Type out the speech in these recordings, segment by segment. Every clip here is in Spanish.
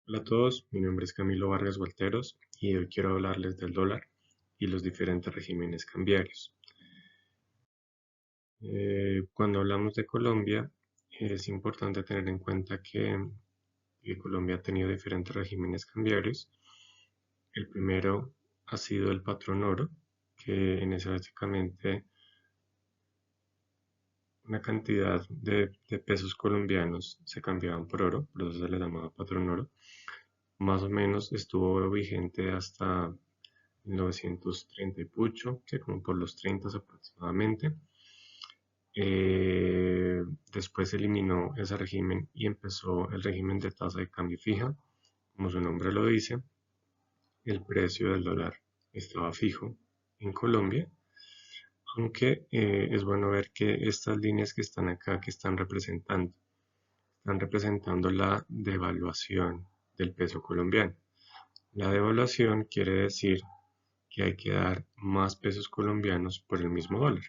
Hola a todos, mi nombre es Camilo Vargas Gualteros y hoy quiero hablarles del dólar y los diferentes regímenes cambiarios. Cuando hablamos de Colombia, es importante tener en cuenta que Colombia ha tenido diferentes regímenes cambiarios. El primero ha sido el patrón oro, que en ese básicamente una cantidad de pesos colombianos se cambiaban por oro, por eso se le llamaba patrón oro. Más o menos estuvo vigente hasta 1930 y pucho, que como por los 30 aproximadamente. Después se eliminó ese régimen y empezó el régimen de tasa de cambio fija. Como su nombre lo dice, el precio del dólar estaba fijo en Colombia, aunque es bueno ver que estas líneas que están acá, que están representando la devaluación del peso colombiano. La devaluación quiere decir que hay que dar más pesos colombianos por el mismo dólar.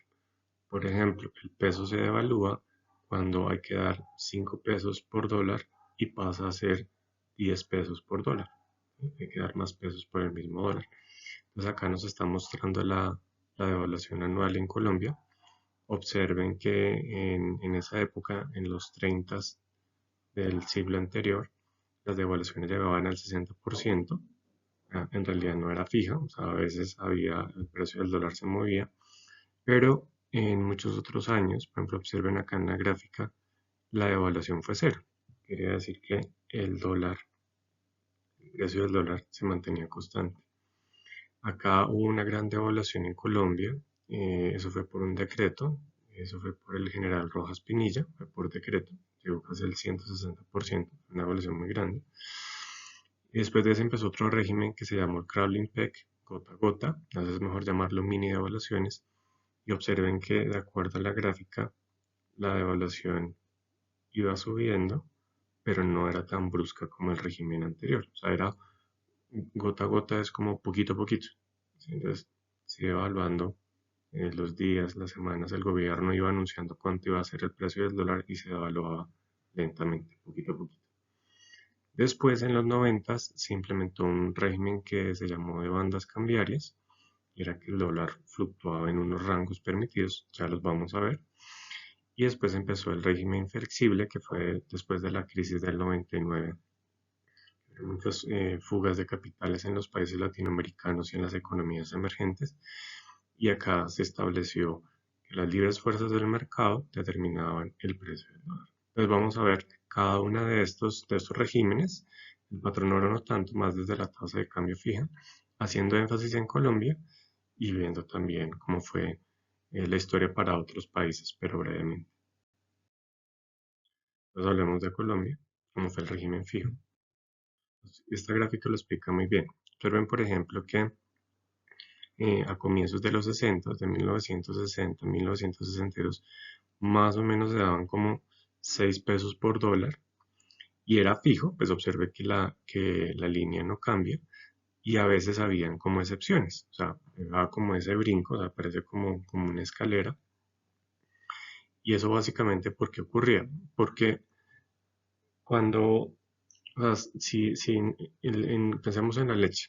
Por ejemplo, el peso se devalúa cuando hay que dar 5 pesos por dólar y pasa a ser 10 pesos por dólar. Hay que dar más pesos por el mismo dólar. Entonces acá nos está mostrando la devaluación anual en Colombia. Observen que en esa época, en los 30 del siglo anterior, las devaluaciones llegaban al 60%. En realidad no era fija, o sea, a veces el precio del dólar se movía, pero en muchos otros años, por ejemplo, observen acá en la gráfica, la devaluación fue cero. Quería decir que el precio del dólar se mantenía constante. Acá hubo una gran devaluación en Colombia, eso fue por un decreto, eso fue por el general Rojas Pinilla, fue por decreto, llegó casi al 160%, una devaluación muy grande. Y después de ese empezó otro régimen que se llamó el crawling peg, gota a gota, a veces es mejor llamarlo mini devaluaciones, y observen que de acuerdo a la gráfica, la devaluación iba subiendo, pero no era tan brusca como el régimen anterior. O sea, era gota a gota, es como poquito a poquito. ¿Sí? Entonces, se iba evaluando los días, las semanas, el gobierno iba anunciando cuánto iba a ser el precio del dólar y se evaluaba lentamente, poquito a poquito. Después, en los 90, se implementó un régimen que se llamó de bandas cambiarias, y era que el dólar fluctuaba en unos rangos permitidos, ya los vamos a ver. Y después empezó el régimen flexible, que fue después de la crisis del 99. Muchas fugas de capitales en los países latinoamericanos y en las economías emergentes. Y acá se estableció que las libres fuerzas del mercado determinaban el precio del dólar. Entonces vamos a ver cada uno de estos regímenes, el patrón oro no tanto, más desde la tasa de cambio fija, haciendo énfasis en Colombia y viendo también cómo fue la historia para otros países, pero brevemente. Entonces hablemos de Colombia, cómo fue el régimen fijo. Esta gráfica lo explica muy bien. Observen, por ejemplo, que a comienzos de los 60, de 1960, 1962, más o menos se daban como 6 pesos por dólar y era fijo, pues observe que la línea no cambia y a veces habían como excepciones, o sea, daba como ese brinco, o sea, parece como una escalera. Y eso básicamente, ¿por qué ocurría? Porque cuando, o sea, si pensamos en la leche,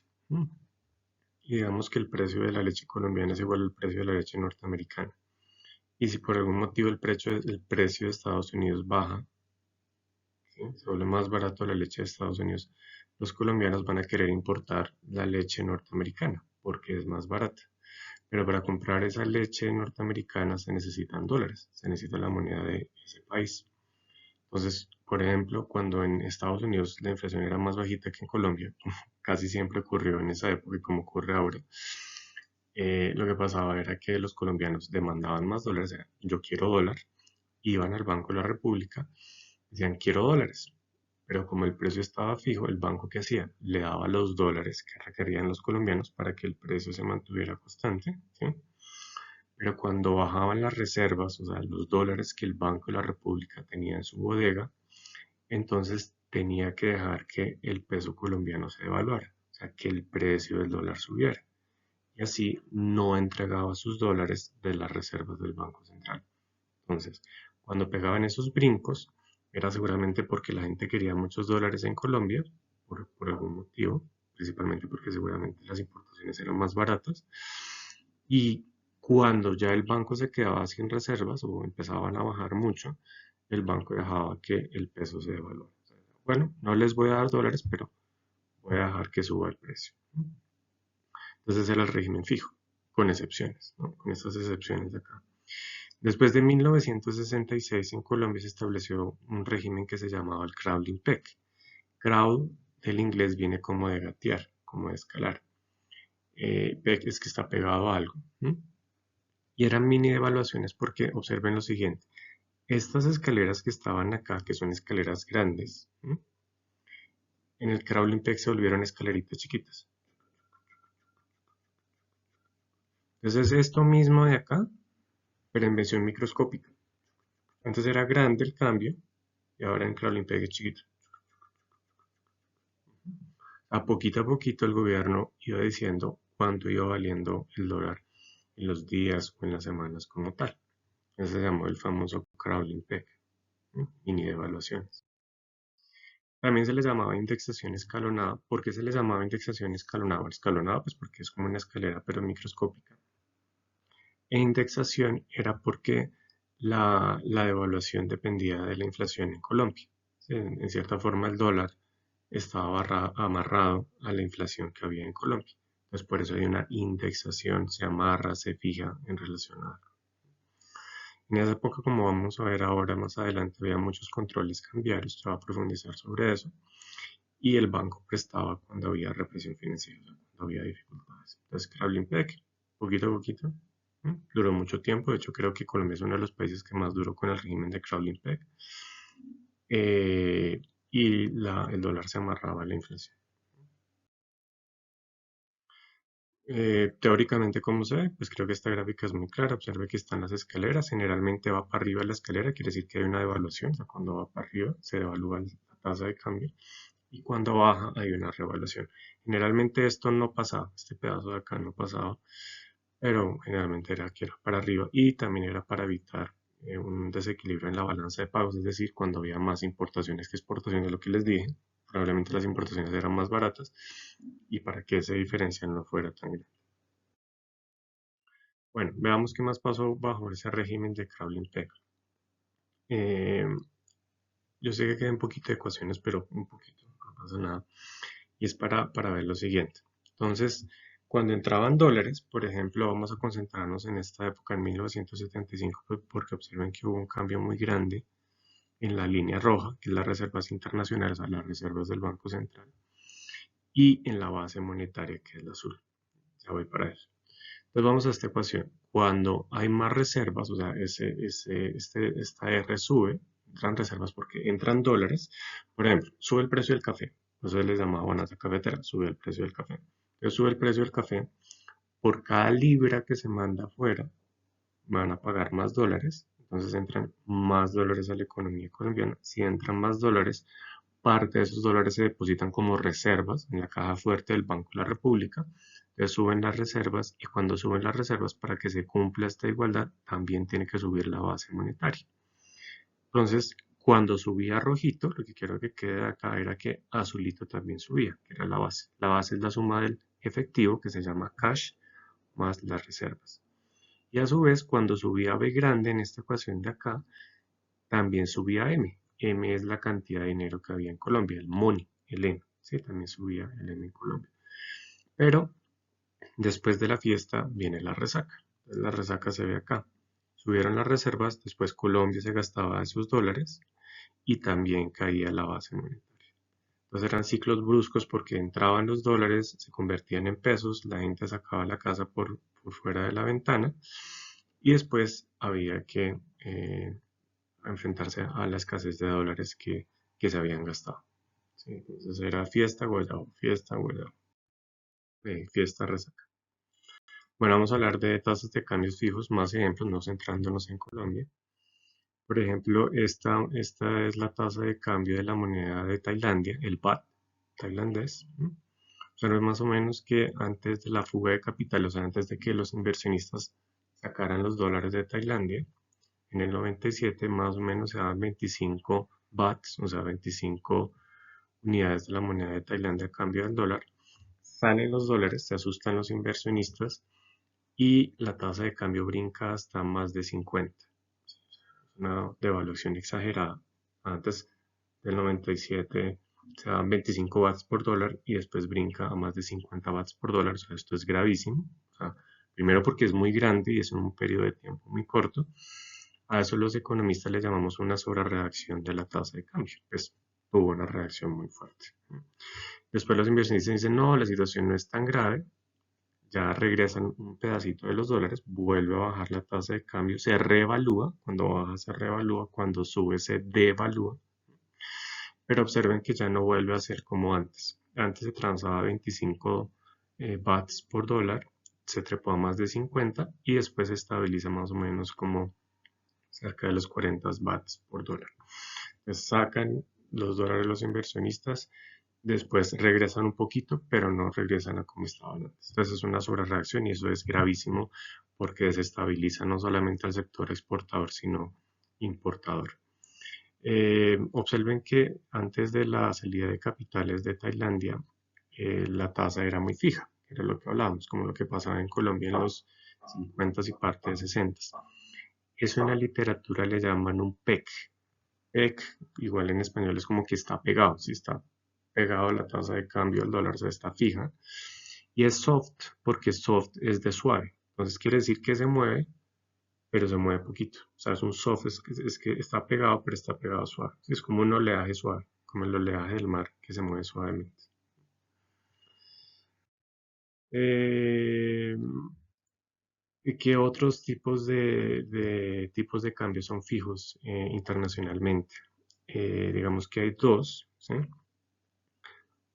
y digamos que el precio de la leche colombiana es igual al precio de la leche norteamericana. Y si por algún motivo el precio de Estados Unidos baja, ¿sí? Se vuelve más barato la leche de Estados Unidos, los colombianos van a querer importar la leche norteamericana porque es más barata. Pero para comprar esa leche norteamericana se necesitan dólares, se necesita la moneda de ese país. Entonces, por ejemplo, cuando en Estados Unidos la inflación era más bajita que en Colombia, casi siempre ocurrió en esa época y como ocurre ahora, lo que pasaba era que los colombianos demandaban más dólares, yo quiero dólar, iban al Banco de la República, decían quiero dólares, pero como el precio estaba fijo, el banco que hacía le daba los dólares que requerían los colombianos para que el precio se mantuviera constante, ¿sí? Pero cuando bajaban las reservas, o sea, los dólares que el Banco de la República tenía en su bodega, entonces tenía que dejar que el peso colombiano se devaluara, o sea, que el precio del dólar subiera. Y así no entregaba sus dólares de las reservas del Banco Central. Entonces, cuando pegaban esos brincos, era seguramente porque la gente quería muchos dólares en Colombia, por algún motivo, principalmente porque seguramente las importaciones eran más baratas. Y cuando ya el banco se quedaba sin reservas o empezaban a bajar mucho, el banco dejaba que el peso se devaluara. Bueno, no les voy a dar dólares, pero voy a dejar que suba el precio. Entonces era el régimen fijo, con excepciones, ¿no? Con estas excepciones de acá. Después de 1966 en Colombia se estableció un régimen que se llamaba el crawling peg. Crawl del inglés viene como de gatear, como de escalar. Peg es que está pegado a algo. Y eran mini devaluaciones porque observen lo siguiente. Estas escaleras que estaban acá, que son escaleras grandes, en el crawling peg se volvieron escaleritas chiquitas. Entonces es esto mismo de acá, pero en versión microscópica. Antes era grande el cambio y ahora en crawling peg es chiquito. A poquito el gobierno iba diciendo cuánto iba valiendo el dólar en los días o en las semanas como tal. Ese se llamó el famoso crawling peg, mini devaluaciones. También se les llamaba indexación escalonada. ¿Por qué se les llamaba indexación escalonada? Escalonada pues porque es como una escalera pero microscópica. E indexación era porque la devaluación dependía de la inflación en Colombia. En cierta forma el dólar estaba amarrado a la inflación que había en Colombia. Entonces por eso hay una indexación, se amarra, se fija en relación a algo. En esa época, como vamos a ver ahora más adelante, había muchos controles cambiarios, se va a profundizar sobre eso, y el banco prestaba cuando había represión financiera, cuando había dificultades. Entonces, Krablin Peck, poquito a poquito, duró mucho tiempo. De hecho, creo que Colombia es uno de los países que más duró con el régimen de Krablin Peck. Y el dólar se amarraba a la inflación. Teóricamente, ¿cómo se ve? Pues creo que esta gráfica es muy clara. Observe que están las escaleras. Generalmente va para arriba la escalera, quiere decir que hay una devaluación. O sea, cuando va para arriba se devalúa la tasa de cambio. Y cuando baja hay una revaluación. Generalmente esto no pasaba, este pedazo de acá no pasaba, pero generalmente era que era para arriba y también era para evitar un desequilibrio en la balanza de pagos, es decir, cuando había más importaciones que exportaciones, lo que les dije, probablemente las importaciones eran más baratas y para que esa diferencia no fuera tan grande. Bueno, veamos qué más pasó bajo ese régimen de Krablin Peg. Yo sé que quedan un poquito de ecuaciones, pero un poquito, no pasa nada. Y es para ver lo siguiente. Entonces, cuando entraban dólares, por ejemplo, vamos a concentrarnos en esta época, en 1975, porque observen que hubo un cambio muy grande en la línea roja, que es las reservas internacionales, a las reservas del Banco Central, y en la base monetaria, que es la azul. Ya voy para eso. Entonces vamos a esta ecuación. Cuando hay más reservas, o sea, esta R sube, entran reservas porque entran dólares. Por ejemplo, sube el precio del café. Eso les llamaba bonanza cafetera, sube el precio del café. Entonces sube el precio del café. Por cada libra que se manda afuera, van a pagar más dólares. Entonces entran más dólares a la economía colombiana. Si entran más dólares, parte de esos dólares se depositan como reservas en la caja fuerte del Banco de la República. Entonces suben las reservas y cuando suben las reservas para que se cumpla esta igualdad también tiene que subir la base monetaria. Entonces cuando subía rojito, lo que quiero que quede acá era que azulito también subía, que era la base. La base es la suma del efectivo que se llama cash más las reservas. Y a su vez cuando subía B grande en esta ecuación de acá, también subía M. M es la cantidad de dinero que había en Colombia, el money, el M. Sí, también subía el M en Colombia. Pero después de la fiesta viene la resaca. Entonces, la resaca se ve acá. Subieron las reservas, después Colombia se gastaba esos dólares y también caía la base monetaria. Entonces eran ciclos bruscos porque entraban los dólares, se convertían en pesos, la gente sacaba la casa por fuera de la ventana y después había que enfrentarse a la escasez de dólares que se habían gastado. ¿Sí? Entonces era fiesta, guayabo, fiesta, guayabo, fiesta, resaca. Bueno, vamos a hablar de tasas de cambios fijos, más ejemplos, no centrándonos en Colombia. Por ejemplo, esta es la tasa de cambio de la moneda de Tailandia, el baht tailandés. O sea, es más o menos que antes de la fuga de capital, o sea, antes de que los inversionistas sacaran los dólares de Tailandia, en el 97 más o menos se daban 25 bahts, o sea, 25 unidades de la moneda de Tailandia a cambio del dólar. Salen los dólares, se asustan los inversionistas y la tasa de cambio brinca hasta más de 50. Una devaluación exagerada. Antes del 97 se daban 25 watts por dólar y después brinca a más de 50 watts por dólar. O sea, esto es gravísimo. O sea, primero porque es muy grande y es en un periodo de tiempo muy corto. A eso los economistas le llamamos una sobrereacción de la tasa de cambio. Pues tuvo una reacción muy fuerte. Después los inversionistas dicen, no, la situación no es tan grave, ya regresan un pedacito de los dólares, vuelve a bajar la tasa de cambio, se reevalúa, cuando baja se reevalúa, cuando sube se devalúa, pero observen que ya no vuelve a ser como antes. Antes se transaba 25 bahts por dólar, se trepó a más de 50 y después se estabiliza más o menos como cerca de los 40 bahts por dólar. Entonces sacan los dólares los inversionistas, después regresan un poquito, pero no regresan a como estaban antes. Entonces es una sobrereacción y eso es gravísimo porque desestabiliza no solamente al sector exportador, sino importador. Observen que antes de la salida de capitales de Tailandia, la tasa era muy fija, que era lo que hablábamos, como lo que pasaba en Colombia en los 50 y parte de 60. Eso en la literatura le llaman un PEC. PEC, igual en español es como que está pegado, si está pegado la tasa de cambio del dólar, o sea, está fija. Y es soft, porque soft es de suave. Entonces quiere decir que se mueve, pero se mueve poquito. O sea, es un soft, es que está pegado, pero está pegado suave. Es como un oleaje suave, como el oleaje del mar que se mueve suavemente. Eh, ¿Y qué otros tipos de cambio son fijos internacionalmente? Digamos que hay dos, ¿sí?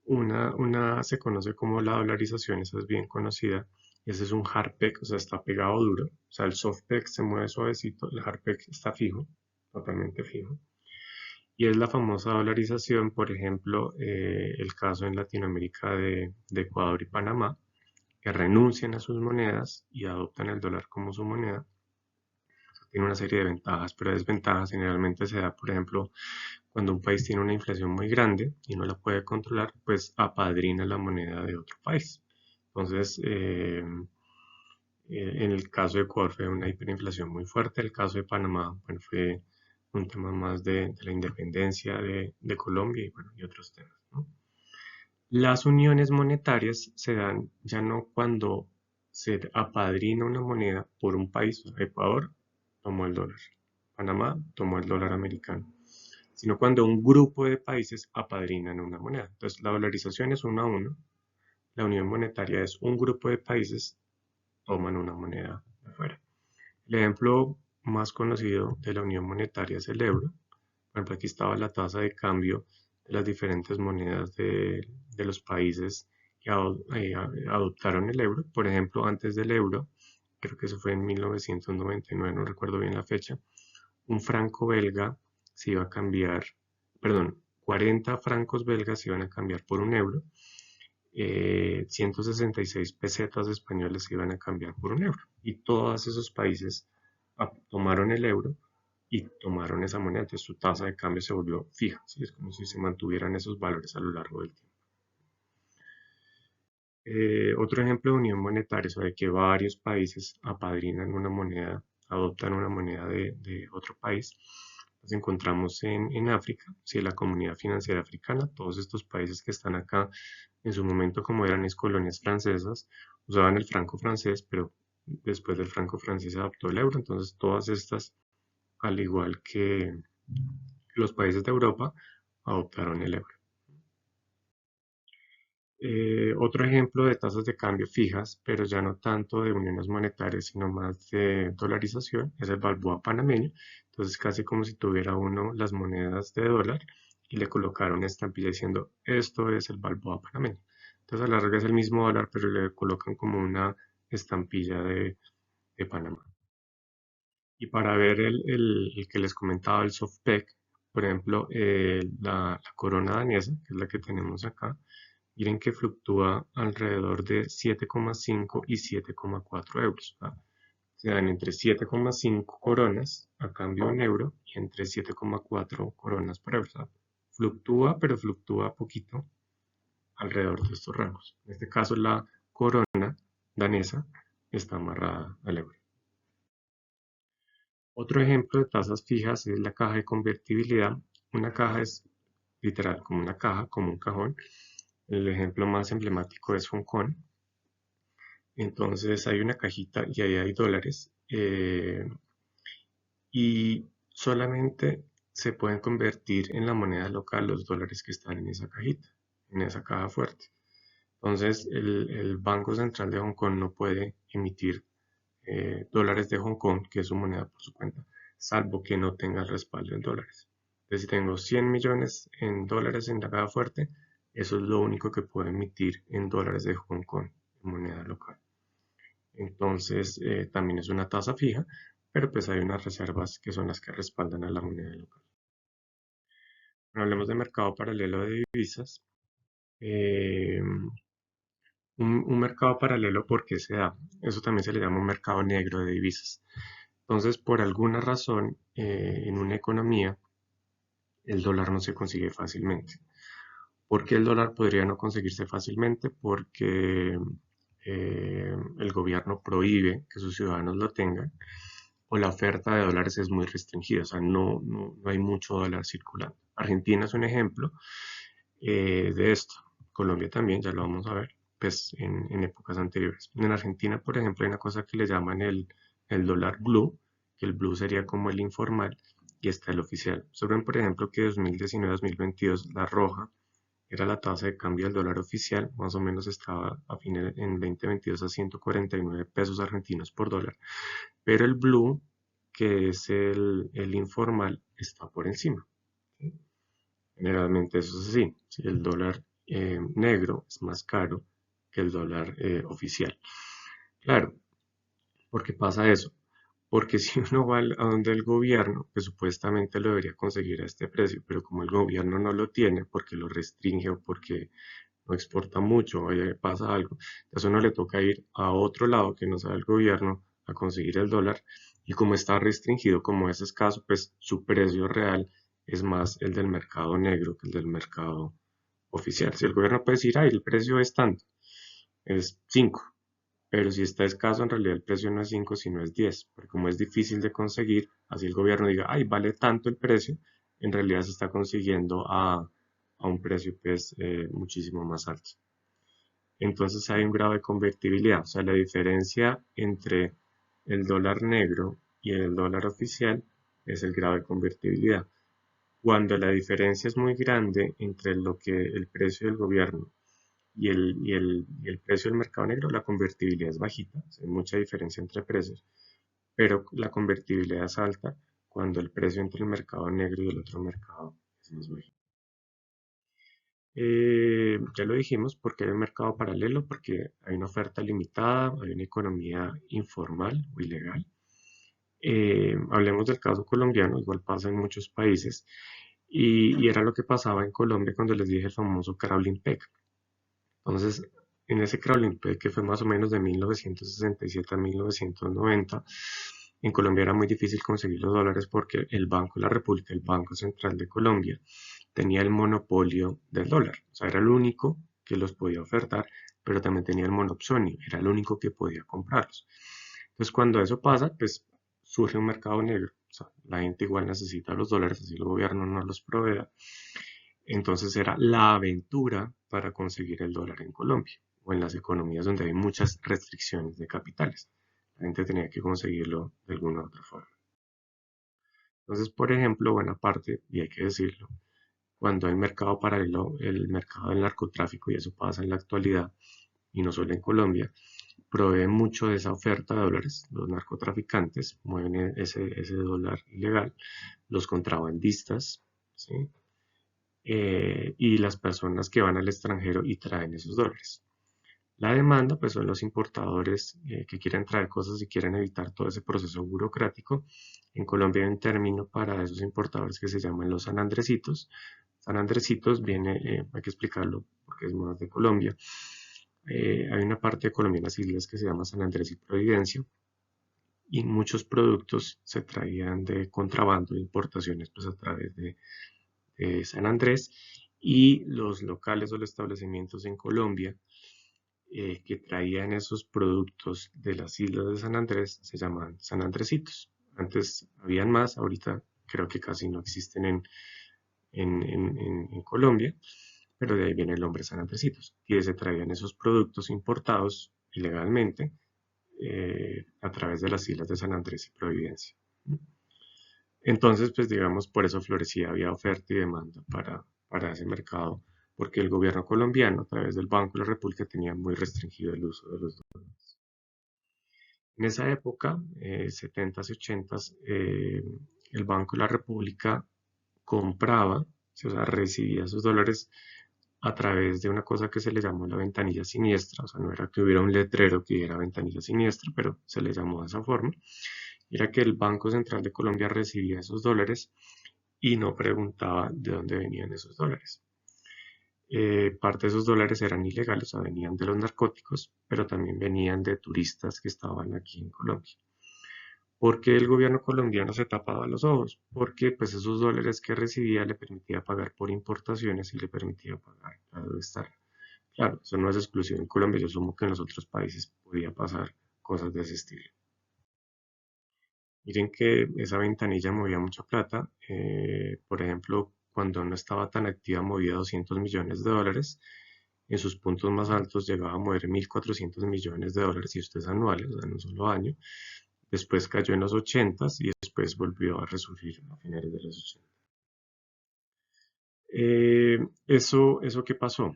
Una se conoce como la dolarización, esa es bien conocida. Ese es un hard peg, o sea, está pegado duro. O sea, el soft peg se mueve suavecito, el hard peg está fijo, totalmente fijo. Y es la famosa dolarización, por ejemplo, el caso en Latinoamérica de Ecuador y Panamá, que renuncian a sus monedas y adoptan el dólar como su moneda. Tiene una serie de ventajas, pero desventajas generalmente se da, por ejemplo, cuando un país tiene una inflación muy grande y no la puede controlar, pues apadrina la moneda de otro país. Entonces, en el caso de Ecuador fue una hiperinflación muy fuerte, el caso de Panamá, bueno, fue un tema más de la independencia de Colombia y, bueno, y otros temas, ¿no? Las uniones monetarias se dan ya no cuando se apadrina una moneda por un país. Ecuador tomó el dólar, Panamá tomó el dólar americano, sino cuando un grupo de países apadrinan una moneda. Entonces, la dolarización es 1 a 1, la unión monetaria es un grupo de países toman una moneda de afuera. El ejemplo más conocido de la unión monetaria es el euro. Por ejemplo, aquí estaba la tasa de cambio de las diferentes monedas de los países que adoptaron el euro. Por ejemplo, antes del euro, creo que eso fue en 1999, no recuerdo bien la fecha, un franco belga se iba a cambiar, perdón, 40 francos belgas se iban a cambiar por un euro, 166 pesetas españolas se iban a cambiar por un euro. Y todos esos países tomaron el euro y tomaron esa moneda, entonces su tasa de cambio se volvió fija, ¿sí? Es como si se mantuvieran esos valores a lo largo del tiempo. Otro ejemplo de unión monetaria, sobre que varios países apadrinan una moneda, adoptan una moneda de otro país, nos encontramos en África, ¿sí? La Comunidad Financiera Africana, todos estos países que están acá, en su momento como eran colonias francesas, usaban el franco francés, pero después del franco francés se adoptó el euro, entonces todas estas, al igual que los países de Europa, adoptaron el euro. Otro ejemplo de tasas de cambio fijas, pero ya no tanto de uniones monetarias, sino más de dolarización, es el balboa panameño. Entonces, casi como si tuviera uno las monedas de dólar y le colocaron una estampilla diciendo, esto es el balboa panameño. Entonces, a la larga es el mismo dólar, pero le colocan como una estampilla de Panamá. Y para ver el que les comentaba, el SoftPEC, por ejemplo, la corona danesa, que es la que tenemos acá, miren que fluctúa alrededor de 7,5 y 7,4 euros. ¿Va? Se dan entre 7,5 coronas a cambio de un euro y entre 7,4 coronas por euro. ¿Va? fluctúa, pero fluctúa poquito alrededor de estos rangos. En este caso, la corona danesa está amarrada al euro. Otro ejemplo de tasas fijas es la caja de convertibilidad. Una caja es literal como una caja, como un cajón. El ejemplo más emblemático es Hong Kong. Entonces hay una cajita y ahí hay dólares y solamente se pueden convertir en la moneda local los dólares que están en esa cajita, en esa caja fuerte. Entonces el Banco Central de Hong Kong no puede emitir dólares de Hong Kong, que es su moneda por su cuenta, salvo que no tenga el respaldo en dólares. Entonces si tengo 100 millones en dólares en la caja fuerte, eso es lo único que puedo emitir en dólares de Hong Kong, en moneda local. Entonces también es una tasa fija, pero pues hay unas reservas que son las que respaldan a la moneda local. Bueno, hablemos de mercado paralelo de divisas. Eh, un mercado paralelo, ¿por qué se da? Eso también se le llama un mercado negro de divisas. Entonces, por alguna razón, en una economía, el dólar no se consigue fácilmente. ¿Por qué el dólar podría no conseguirse fácilmente? Porque el gobierno prohíbe que sus ciudadanos lo tengan o la oferta de dólares es muy restringida, o sea, no hay mucho dólar circulando. Argentina es un ejemplo de esto. Colombia también, ya lo vamos a ver, pues en épocas anteriores. En Argentina, por ejemplo, hay una cosa que le llaman el dólar blue, que el blue sería como el informal, y está el oficial. Observen, por ejemplo, que 2019-2022 la roja era la tasa de cambio del dólar oficial, más o menos estaba a fines en 2022 a 149 pesos argentinos por dólar, pero el blue, que es el informal, está por encima. ¿Sí? Generalmente eso es así. ¿Sí? El dólar negro es más caro que el dólar oficial. Claro, ¿por qué pasa eso? Porque si uno va a donde el gobierno, que supuestamente lo debería conseguir a este precio, pero como el gobierno no lo tiene porque lo restringe o porque no exporta mucho o pasa algo, entonces uno le toca ir a otro lado que no sea el gobierno a conseguir el dólar y como está restringido, como es escaso, pues su precio real es más el del mercado negro que el del mercado oficial. Si el gobierno puede decir, ay, el precio es tanto, es 5, pero si está escaso, en realidad el precio no es 5, sino es 10, porque como es difícil de conseguir, así el gobierno diga, ay, vale tanto el precio, en realidad se está consiguiendo a un precio pues muchísimo más alto. Entonces hay un grado de convertibilidad, o sea, la diferencia entre el dólar negro y el dólar oficial es el grado de convertibilidad. Cuando la diferencia es muy grande entre lo que el precio del gobierno y el precio del mercado negro, la convertibilidad es bajita, hay mucha diferencia entre precios, pero la convertibilidad es alta cuando el precio entre el mercado negro y el otro mercado es más bajito. Ya lo dijimos, porque hay un mercado paralelo, porque hay una oferta limitada, hay una economía informal o ilegal. Hablemos del caso colombiano, igual pasa en muchos países, y era lo que pasaba en Colombia cuando les dije el famoso Crawling Peg. Entonces, en ese crawling que fue más o menos de 1967 a 1990, en Colombia era muy difícil conseguir los dólares porque el Banco de la República, el Banco Central de Colombia, tenía el monopolio del dólar. O sea, era el único que los podía ofertar, pero también tenía el monopsonio, era el único que podía comprarlos. Entonces, cuando eso pasa, pues surge un mercado negro. O sea, la gente igual necesita los dólares, así el gobierno no los provea. Entonces era la aventura para conseguir el dólar en Colombia o en las economías donde hay muchas restricciones de capitales. La gente tenía que conseguirlo de alguna u otra forma. Entonces, por ejemplo, buena parte, y hay que decirlo, cuando hay mercado paralelo, el mercado del narcotráfico, y eso pasa en la actualidad, y no solo en Colombia, provee mucho de esa oferta de dólares. Los narcotraficantes mueven ese dólar ilegal, los contrabandistas, ¿sí? Y las personas que van al extranjero y traen esos dólares. La demanda, pues son los importadores que quieren traer cosas y quieren evitar todo ese proceso burocrático. En Colombia hay un término para esos importadores que se llaman los sanandresitos. Sanandresitos viene, hay que explicarlo porque es más de Colombia. Hay una parte de Colombia en las islas que se llama San Andrés y Providencia y muchos productos se traían de contrabando, de importaciones, pues a través de San Andrés, y los locales o los establecimientos en Colombia que traían esos productos de las islas de San Andrés se llaman sanandresitos. Antes habían más, ahorita creo que casi no existen en Colombia, pero de ahí viene el nombre sanandresitos, y se traían esos productos importados ilegalmente a través de las islas de San Andrés y Providencia. Entonces, pues digamos, por eso florecía, había oferta y demanda para ese mercado, porque el gobierno colombiano, a través del Banco de la República, tenía muy restringido el uso de los dólares. En esa época, 70s y 80s, el Banco de la República compraba, o sea, recibía esos dólares a través de una cosa que se le llamó la ventanilla siniestra, o sea, no era que hubiera un letrero que diera ventanilla siniestra, pero se le llamó de esa forma. Era que el Banco Central de Colombia recibía esos dólares y no preguntaba de dónde venían esos dólares. Parte de esos dólares eran ilegales, o sea, venían de los narcóticos, pero también venían de turistas que estaban aquí en Colombia. ¿Por qué el gobierno colombiano se tapaba los ojos? Porque pues esos dólares que recibía le permitía pagar por importaciones y le permitía pagar para estar. Claro, eso no es exclusivo en Colombia, yo asumo que en los otros países podía pasar cosas de ese estilo. Miren que esa ventanilla movía mucha plata. Por ejemplo, cuando no estaba tan activa movía 200 millones de dólares. En sus puntos más altos llegaba a mover 1.400 millones de dólares, y esto es anuales, o sea, en un solo año. Después cayó en los 80s y después volvió a resurgir a finales de los 80. ¿Eso qué pasó?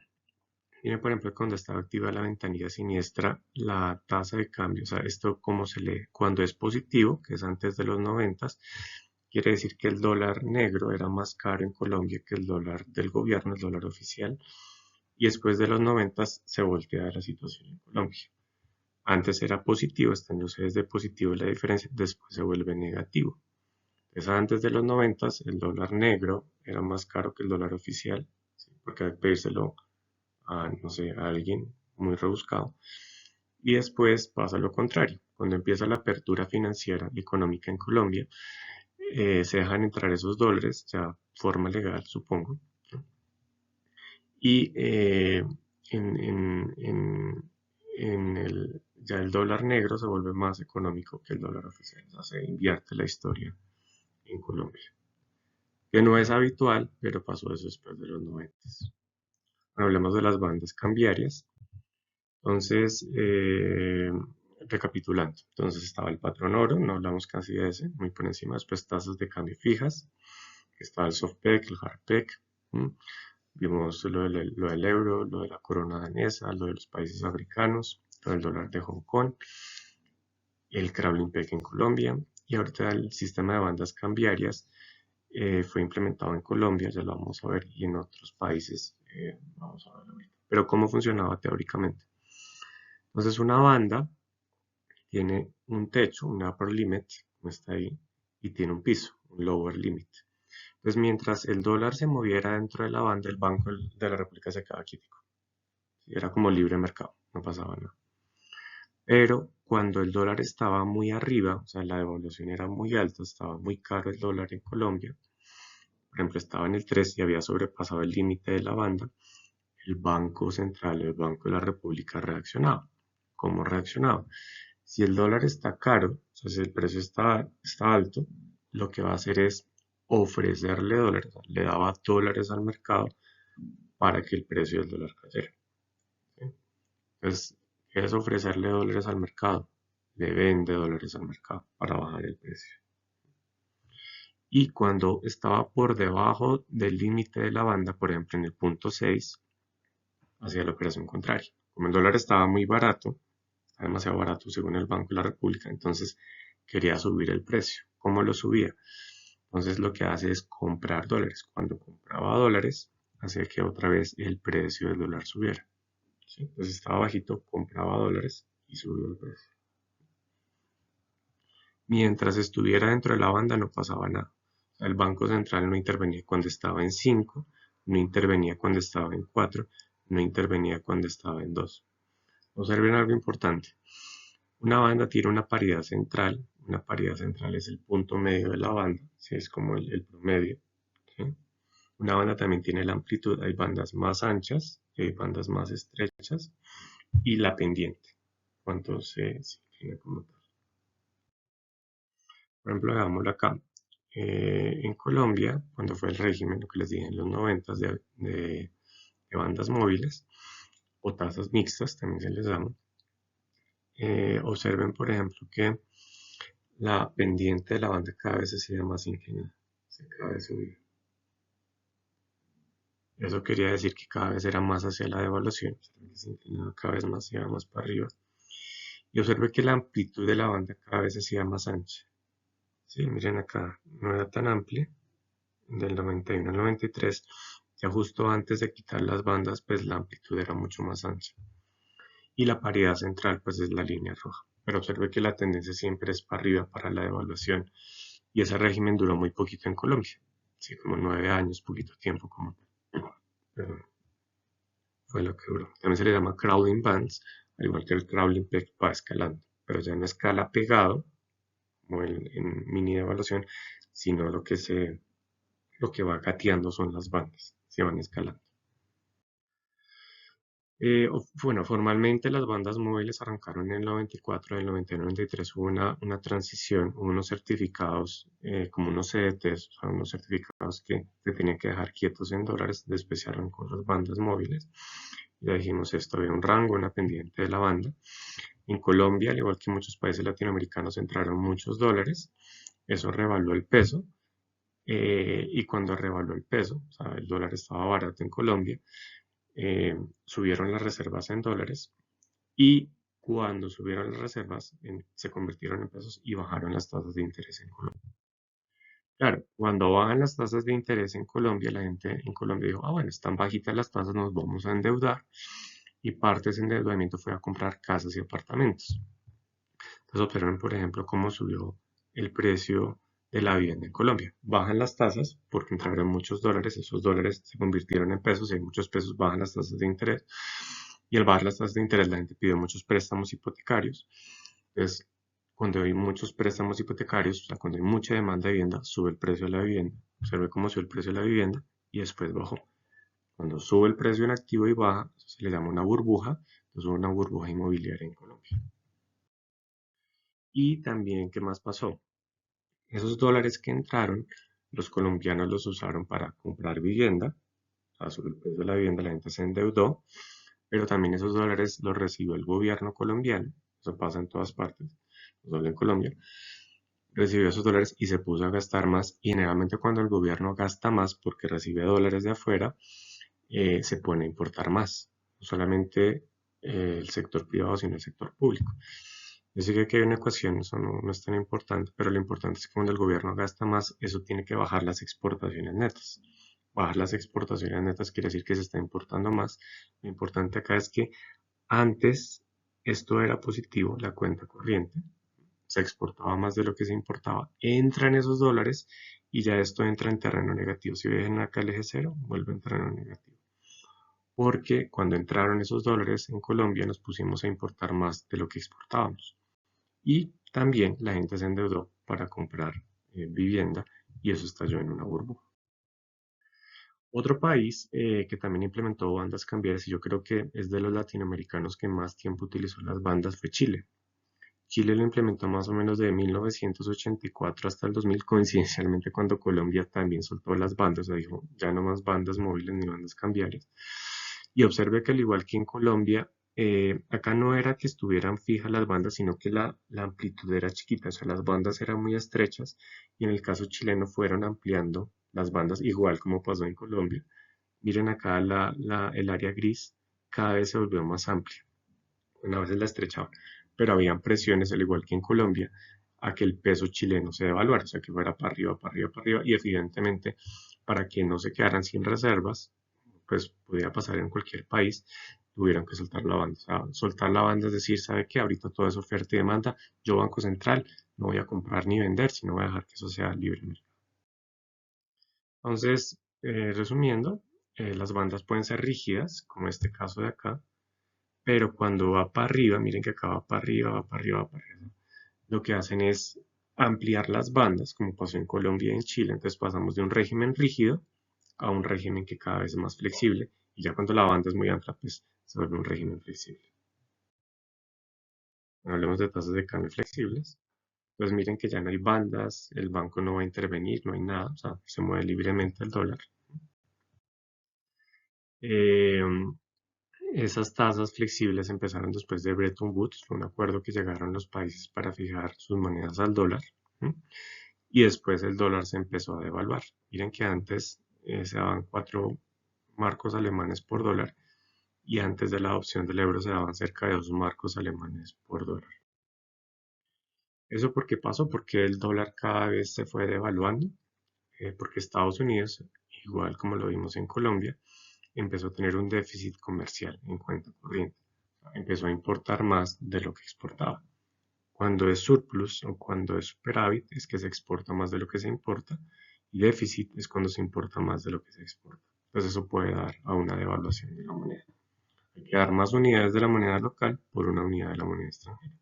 Miren, por ejemplo, cuando estaba activa la ventanilla siniestra, la tasa de cambio, o sea, esto cómo se lee, cuando es positivo, que es antes de los 90, quiere decir que el dólar negro era más caro en Colombia que el dólar del gobierno, el dólar oficial, y después de los 90 se voltea la situación en Colombia. Antes era positivo, estando desde positivo la diferencia, después se vuelve negativo. Entonces, antes de los 90 el dólar negro era más caro que el dólar oficial, ¿sí? Porque hay que pedírselo a, no sé, a alguien muy rebuscado. Y después pasa lo contrario. Cuando empieza la apertura financiera y económica en Colombia, se dejan entrar esos dólares, ya forma legal, supongo, ¿no? Y ya el dólar negro se vuelve más económico que el dólar oficial, o sea, se invierte la historia en Colombia, que no es habitual, pero pasó eso después de los 90. Hablemos de las bandas cambiarias. Entonces, recapitulando, entonces estaba el patrón oro, no hablamos casi de ese, muy por encima, después tasas de cambio fijas, estaba el softpec, el hardpec, vimos lo del euro, lo de la corona danesa, lo de los países africanos, lo del dólar de Hong Kong, el Kremlin Pec en Colombia, y ahorita el sistema de bandas cambiarias fue implementado en Colombia, ya lo vamos a ver, y en otros países, vamos a ver ahorita. Pero ¿cómo funcionaba teóricamente? Entonces una banda tiene un techo, un upper limit, como está ahí, y tiene un piso, un lower limit. Entonces mientras el dólar se moviera dentro de la banda, el Banco de la República se quedaba quieto. Era como libre mercado, no pasaba nada. Pero cuando el dólar estaba muy arriba, o sea, la devaluación era muy alta, estaba muy caro el dólar en Colombia, por ejemplo, estaba en el 3 y había sobrepasado el límite de la banda, el Banco Central, el Banco de la República reaccionaba. ¿Cómo reaccionaba? Si el dólar está caro, o sea, si el precio está alto, lo que va a hacer es ofrecerle dólares, le daba dólares al mercado para que el precio del dólar cayera. ¿Sí? Entonces, ¿qué es ofrecerle dólares al mercado? Le vende dólares al mercado para bajar el precio. Y cuando estaba por debajo del límite de la banda, por ejemplo en el punto 6, hacía la operación contraria. Como el dólar estaba muy barato, demasiado barato según el Banco de la República, entonces quería subir el precio. ¿Cómo lo subía? Entonces lo que hace es comprar dólares. Cuando compraba dólares, hacía que otra vez el precio del dólar subiera. ¿Sí? Entonces estaba bajito, compraba dólares y subió el precio. Mientras estuviera dentro de la banda no pasaba nada. El Banco Central no intervenía cuando estaba en 5, no intervenía cuando estaba en 4, no intervenía cuando estaba en 2. Observen algo importante. Una banda tiene una paridad central. Una paridad central es el punto medio de la banda, ¿sí? Es como el promedio, ¿sí? Una banda también tiene la amplitud, hay bandas más anchas, hay bandas más estrechas, y la pendiente, cuánto se inclina como tal. Por ejemplo, veámoslo acá. En Colombia, cuando fue el régimen, lo que les dije en los 90 de bandas móviles, o tasas mixtas, también se les llama, observen, por ejemplo, que la pendiente de la banda cada vez se hacía más inclinada, cada vez subía. Eso quería decir que cada vez era más hacia la devaluación, se inclinaba cada vez más, iba más para arriba. Y observe que la amplitud de la banda cada vez se hacía más ancha. ¿Sí? Miren acá, no era tan amplia, del 91 al 93, ya justo antes de quitar las bandas, pues la amplitud era mucho más ancha. Y la paridad central, pues es la línea roja. Pero observe que la tendencia siempre es para arriba, para la devaluación. Y ese régimen duró muy poquito en Colombia. Sí, como 9 años, poquito tiempo como pero fue lo que duró. También se le llama crawling bands, al igual que el crawling peg va escalando, pero ya no escala pegado, como en mini devaluación, sino lo que va gateando son las bandas, se van escalando. Bueno, formalmente las bandas móviles arrancaron en el 94, en el 91, 93 hubo una transición, hubo unos certificados, como unos CDTs, o sea, unos certificados que te tenían que dejar quietos en dólares, después se arrancó las bandas móviles. Ya dijimos esto, había un rango, una pendiente de la banda. En Colombia, al igual que en muchos países latinoamericanos, entraron muchos dólares, eso revaluó el peso, y cuando revaluó el peso, o sea, el dólar estaba barato en Colombia, subieron las reservas en dólares y cuando subieron las reservas se convirtieron en pesos y bajaron las tasas de interés en Colombia. Claro, cuando bajan las tasas de interés en Colombia, la gente en Colombia dijo, ah, bueno, están bajitas las tasas, nos vamos a endeudar. Y parte de ese endeudamiento fue a comprar casas y apartamentos. Entonces observen, por ejemplo, cómo subió el precio de la vivienda en Colombia. Bajan las tasas porque entraron muchos dólares, esos dólares se convirtieron en pesos y hay muchos pesos, bajan las tasas de interés. Y al bajar las tasas de interés, la gente pidió muchos préstamos hipotecarios. Entonces, cuando hay muchos préstamos hipotecarios, o sea, cuando hay mucha demanda de vivienda, sube el precio de la vivienda. Observe cómo sube el precio de la vivienda y después bajó. Cuando sube el precio en activo y baja, eso se le llama una burbuja. Entonces, hubo una burbuja inmobiliaria en Colombia. Y también, ¿qué más pasó? Esos dólares que entraron, los colombianos los usaron para comprar vivienda. O sea, sobre el precio de la vivienda la gente se endeudó, pero también esos dólares los recibió el gobierno colombiano. Eso pasa en todas partes, no solo en Colombia. Recibió esos dólares y se puso a gastar más. Y generalmente cuando el gobierno gasta más porque recibe dólares de afuera, se pone a importar más. No solamente el sector privado, sino el sector público. Yo sé que aquí hay una ecuación, eso no es tan importante, pero lo importante es que cuando el gobierno gasta más, eso tiene que bajar las exportaciones netas. Bajar las exportaciones netas quiere decir que se está importando más. Lo importante acá es que antes esto era positivo, la cuenta corriente, se exportaba más de lo que se importaba, entran esos dólares y ya esto entra en terreno negativo. Si ven acá el eje cero, vuelve en terreno negativo. Porque cuando entraron esos dólares en Colombia nos pusimos a importar más de lo que exportábamos. Y también la gente se endeudó para comprar vivienda y eso estalló en una burbuja. Otro país que también implementó bandas cambiarias y yo creo que es de los latinoamericanos que más tiempo utilizó las bandas fue Chile. Chile lo implementó más o menos de 1984 hasta el 2000, coincidencialmente cuando Colombia también soltó las bandas, o sea, dijo ya no más bandas móviles ni bandas cambiarias. Y observe que al igual que en Colombia, acá no era que estuvieran fijas las bandas, sino que la amplitud era chiquita, o sea, las bandas eran muy estrechas y en el caso chileno fueron ampliando las bandas igual como pasó en Colombia. Miren acá el área gris cada vez se volvió más amplia, una vez la estrechaban, pero habían presiones, al igual que en Colombia, a que el peso chileno se devaluara, o sea, que fuera para arriba, para arriba, para arriba, y evidentemente para que no se quedaran sin reservas, pues podía pasar en cualquier país, tuvieron que soltar la banda. O sea, soltar la banda es decir, ¿sabe qué? Ahorita todo es oferta y demanda, yo Banco Central no voy a comprar ni vender, sino voy a dejar que eso sea libre mercado. Entonces, resumiendo, las bandas pueden ser rígidas, como este caso de acá, pero cuando va para arriba, miren que acá va para arriba, va para arriba, va para arriba, lo que hacen es ampliar las bandas, como pasó en Colombia y en Chile. Entonces pasamos de un régimen rígido a un régimen que cada vez es más flexible, y ya cuando la banda es muy amplia, pues se vuelve un régimen flexible. Hablemos de tasas de cambio flexibles. Pues miren que ya no hay bandas, el banco no va a intervenir, no hay nada, o sea, se mueve libremente el dólar. Eh, Esas tasas flexibles empezaron después de Bretton Woods, fue un acuerdo que llegaron los países para fijar sus monedas al dólar, ¿sí? Y después el dólar se empezó a devaluar. Miren que antes se daban 4 marcos alemanes por dólar y antes de la adopción del euro se daban cerca de 2 marcos alemanes por dólar. ¿Eso por qué pasó? Porque el dólar cada vez se fue devaluando, porque Estados Unidos, igual como lo vimos en Colombia, empezó a tener un déficit comercial en cuenta corriente. Empezó a importar más de lo que exportaba. Cuando es surplus o cuando es superávit es que se exporta más de lo que se importa y déficit es cuando se importa más de lo que se exporta. Entonces eso puede dar a una devaluación de la moneda. Hay que dar más unidades de la moneda local por una unidad de la moneda extranjera.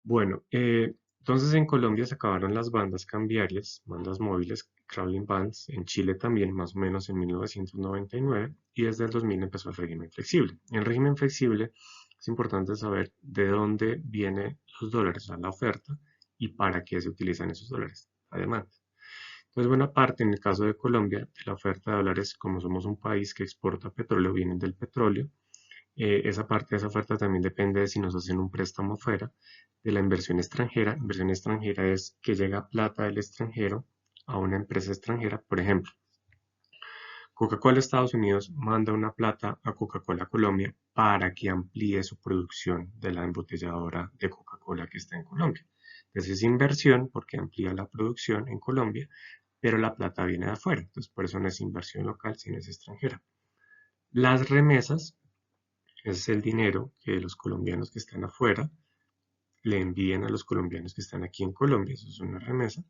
Bueno, entonces en Colombia se acabaron las bandas cambiarias, bandas móviles, crawling bands, en Chile también más o menos en 1999 y desde el 2000 empezó el régimen flexible. En el régimen flexible es importante saber de dónde vienen los dólares, o sea, la oferta y para qué se utilizan esos dólares, la demanda. Entonces, buena parte, en el caso de Colombia, de la oferta de dólares, como somos un país que exporta petróleo, vienen del petróleo. Esa parte de esa oferta también depende de si nos hacen un préstamo afuera, de la inversión extranjera. Inversión extranjera es que llega plata del extranjero a una empresa extranjera. Por ejemplo, Coca-Cola Estados Unidos manda una plata a Coca-Cola Colombia para que amplíe su producción de la embotelladora de Coca-Cola que está en Colombia. Entonces es inversión porque amplía la producción en Colombia, pero la plata viene de afuera. Entonces por eso no es inversión local, sino es extranjera. Las remesas es el dinero que los colombianos que están afuera le envían a los colombianos que están aquí en Colombia. Eso es una remesa.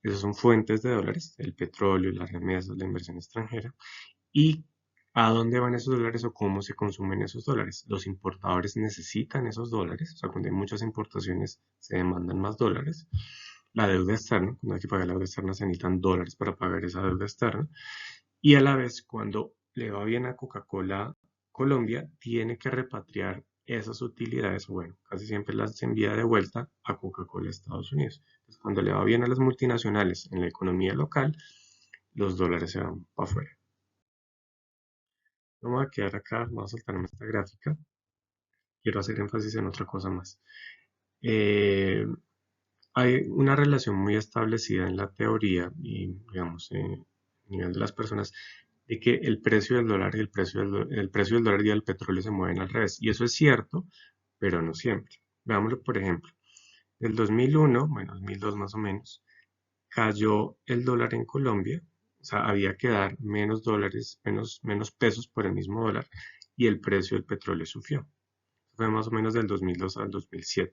Esas son fuentes de dólares, el petróleo, las remesas, la inversión extranjera. ¿Y a dónde van esos dólares o cómo se consumen esos dólares? Los importadores necesitan esos dólares, o sea, cuando hay muchas importaciones se demandan más dólares. La deuda externa, cuando hay que pagar la deuda externa se necesitan dólares para pagar esa deuda externa. Y a la vez, cuando le va bien a Coca-Cola Colombia, tiene que repatriar esas utilidades, bueno, casi siempre las envía de vuelta a Coca-Cola Estados Unidos. Entonces, cuando le va bien a las multinacionales en la economía local, los dólares se van para afuera. No me voy a quedar acá, vamos a saltarme esta gráfica. Quiero hacer énfasis en otra cosa más. Eh, Hay una relación muy establecida en la teoría y, digamos, a nivel de las personas, de que el precio del dólar y el precio del dólar y del petróleo se mueven al revés. Y eso es cierto, pero no siempre. Veámoslo, por ejemplo. Del 2001, bueno, 2002 más o menos, cayó el dólar en Colombia. O sea, había que dar menos dólares, menos pesos por el mismo dólar y el precio del petróleo subió. Fue más o menos del 2002 al 2007.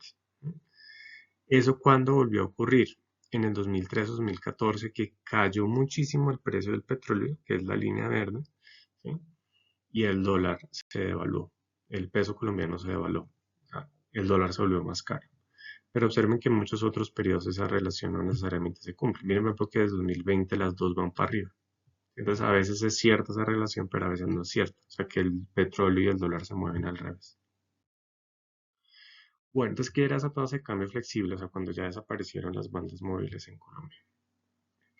¿Eso cuándo volvió a ocurrir? En el 2003-2014, que cayó muchísimo el precio del petróleo, que es la línea verde, ¿sí? Y el dólar se devaluó, el peso colombiano se devaluó, o sea, el dólar se volvió más caro. Pero observen que en muchos otros periodos esa relación no necesariamente se cumple. Miren, por ejemplo, que desde 2020 las dos van para arriba. Entonces, a veces es cierta esa relación, pero a veces no es cierta. O sea, que el petróleo y el dólar se mueven al revés. Bueno, entonces, ¿qué era esa tasa de cambio flexible? O sea, cuando ya desaparecieron las bandas móviles en Colombia.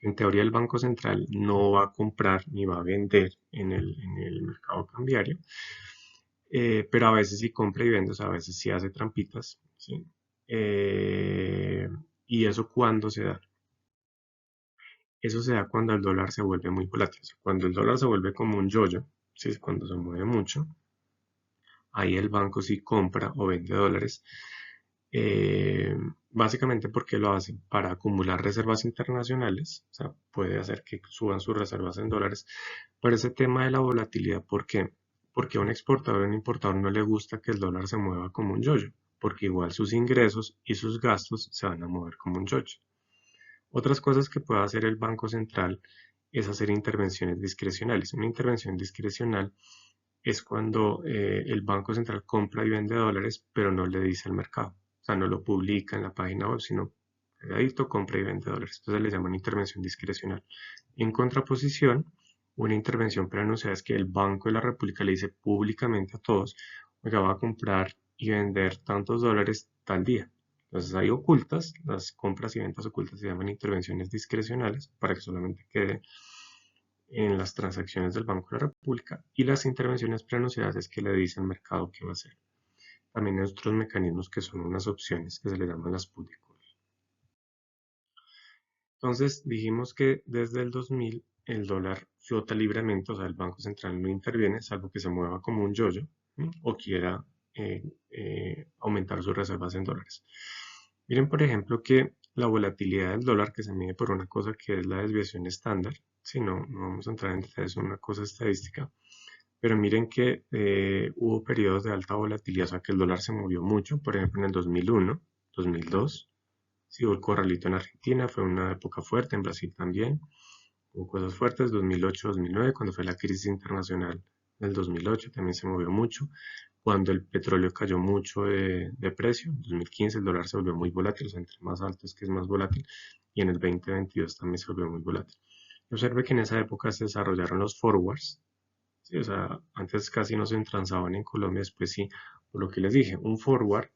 En teoría, el Banco Central no va a comprar ni va a vender en el mercado cambiario, pero a veces sí compra y vende, o sea, a veces sí hace trampitas, ¿sí? Eh, ¿Y eso cuándo se da? Eso se da cuando el dólar se vuelve muy volátil. O sea, cuando el dólar se vuelve como un yoyo, ¿sí? Cuando se mueve mucho, ahí el banco sí compra o vende dólares. Básicamente porque lo hacen para acumular reservas internacionales, o sea, puede hacer que suban sus reservas en dólares. Pero ese tema de la volatilidad, ¿por qué? Porque a un exportador o un importador no le gusta que el dólar se mueva como un yoyo, porque igual sus ingresos y sus gastos se van a mover como un yoyo. Otras cosas que puede hacer el Banco Central es hacer intervenciones discrecionales. Una intervención discrecional es cuando el Banco Central compra y vende dólares, pero no le dice al mercado. O sea, no lo publica en la página web, sino Cargadito, compra y vende dólares. Entonces le llaman intervención discrecional. En contraposición, una intervención preanunciada es que el Banco de la República le dice públicamente a todos, oiga, va a comprar y vender tantos dólares tal día. Entonces hay ocultas, las compras y ventas ocultas se llaman intervenciones discrecionales para que solamente quede en las transacciones del Banco de la República, y las intervenciones preanunciadas es que le dice al mercado qué va a hacer. También hay otros mecanismos que son unas opciones que se le llaman las put y call. Entonces dijimos que desde el 2000 el dólar flota libremente, o sea, el Banco Central no interviene, salvo que se mueva como un yoyo o quiera aumentar sus reservas en dólares. Miren, por ejemplo, que la volatilidad del dólar, que se mide por una cosa que es la desviación estándar, si no, no vamos a entrar en detalles, es una cosa estadística, pero miren que hubo periodos de alta volatilidad, o sea, que el dólar se movió mucho, por ejemplo, en el 2001, 2002, sí, hubo el corralito en Argentina, fue una época fuerte, en Brasil también, hubo cosas fuertes, 2008, 2009, cuando fue la crisis internacional del 2008, también se movió mucho, cuando el petróleo cayó mucho de precio, en 2015 el dólar se volvió muy volátil, o sea, entre más alto es que es más volátil, y en el 2022 también se volvió muy volátil. Observe que en esa época se desarrollaron los forwards, ¿sí? O sea, antes casi no se transaban en Colombia, después sí, por lo que les dije, un forward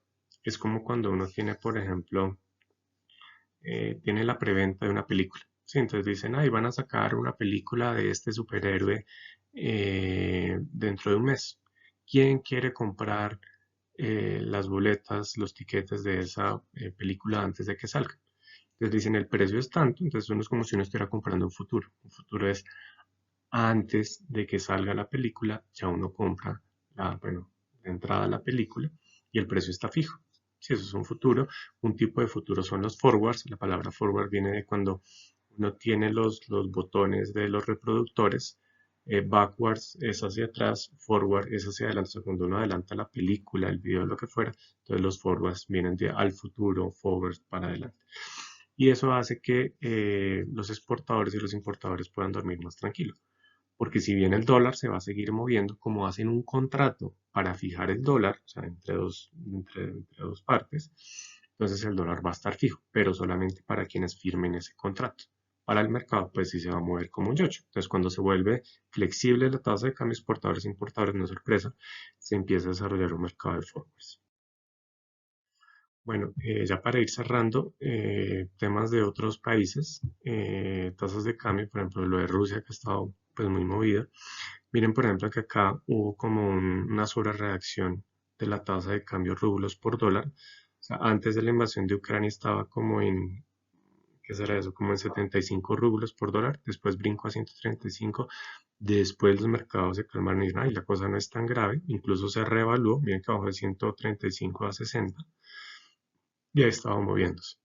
es como cuando uno tiene, por ejemplo, tiene la preventa de una película. ¿Sí? Entonces dicen, ahí van a sacar una película de este superhéroe dentro de un mes. ¿Quién quiere comprar las boletas, los tiquetes de esa película antes de que salga? Entonces dicen, el precio es tanto, entonces uno es como si uno estuviera comprando un futuro. Un futuro es antes de que salga la película, ya uno compra la entrada a la película y el precio está fijo. Si eso es un futuro, un tipo de futuro son los forwards. La palabra forward viene de cuando uno tiene los botones de los reproductores. Backwards es hacia atrás, forward es hacia adelante. O sea, cuando uno adelanta la película, el video, lo que fuera, entonces los forwards vienen de al futuro, forward para adelante. Y eso hace que los exportadores y los importadores puedan dormir más tranquilos. Porque si bien el dólar se va a seguir moviendo, como hacen un contrato para fijar el dólar, o sea, entre dos partes, entonces el dólar va a estar fijo, pero solamente para quienes firmen ese contrato. Para el mercado, pues sí se va a mover como un yoyo. Entonces, cuando se vuelve flexible la tasa de cambio exportadores e importadores, no es sorpresa, se empieza a desarrollar un mercado de forwards. Bueno, ya para ir cerrando, temas de otros países, tasas de cambio, por ejemplo, lo de Rusia que ha estado pues muy movido. Miren, por ejemplo, que acá hubo como una sobrereacción de la tasa de cambio rublos por dólar. O sea, antes de la invasión de Ucrania estaba como en, ¿qué será eso? Como en 75 rublos por dólar. Después brincó a 135. Después los mercados se calmaron y dijeron, ay, la cosa no es tan grave. Incluso se reevaluó. Miren que bajó de 135 a 60. Y ahí estaba moviéndose.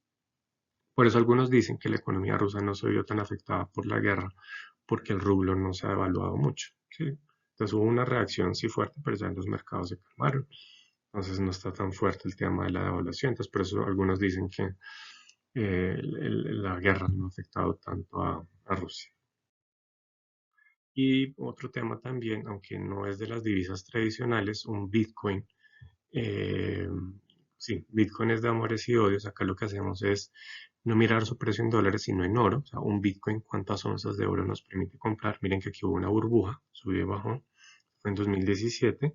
Por eso algunos dicen que la economía rusa no se vio tan afectada por la guerra porque el rublo no se ha devaluado mucho. ¿Sí? Entonces hubo una reacción sí fuerte, pero ya en los mercados se calmaron. Entonces no está tan fuerte el tema de la devaluación. Entonces por eso algunos dicen que la guerra no ha afectado tanto a Rusia. Y otro tema también, aunque no es de las divisas tradicionales, un Bitcoin. eh, sí, Bitcoin es de amores y odios. Acá lo que hacemos es no mirar su precio en dólares, sino en oro. O sea, un Bitcoin, ¿cuántas onzas de oro nos permite comprar? Miren que aquí hubo una burbuja, subió y bajó, fue en 2017,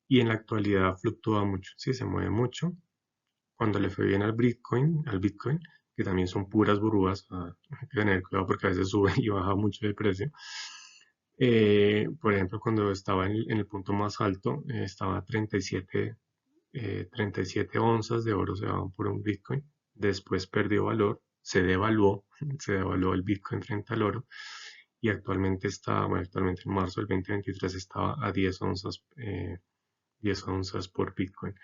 y en la actualidad fluctúa mucho, sí, se mueve mucho. Cuando le fue bien al Bitcoin, que también son puras burbujas, hay que tener cuidado porque a veces sube y baja mucho de precio. Por ejemplo, cuando estaba en el punto más alto, estaba 37 onzas de oro se daban por un Bitcoin. Después perdió valor, se devaluó, se devaluó el Bitcoin frente al oro. Y actualmente está, bueno, actualmente en marzo del 2023 estaba a 10 onzas por Bitcoin.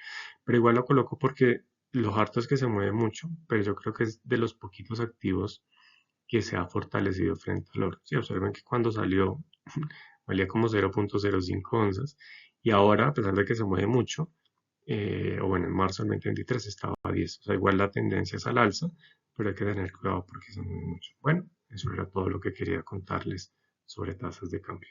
Pero igual lo coloco porque lo harto es que se mueve mucho, pero yo creo que es de los poquitos activos que se ha fortalecido frente al oro. Si observen que cuando salió valía como 0.05 onzas y ahora, a pesar de que se mueve mucho, o bueno, en marzo del 2023 estaba a 10. O sea, igual la tendencia es al alza, pero hay que tener cuidado porque se mueve mucho. Bueno, eso era todo lo que quería contarles sobre tasas de cambio.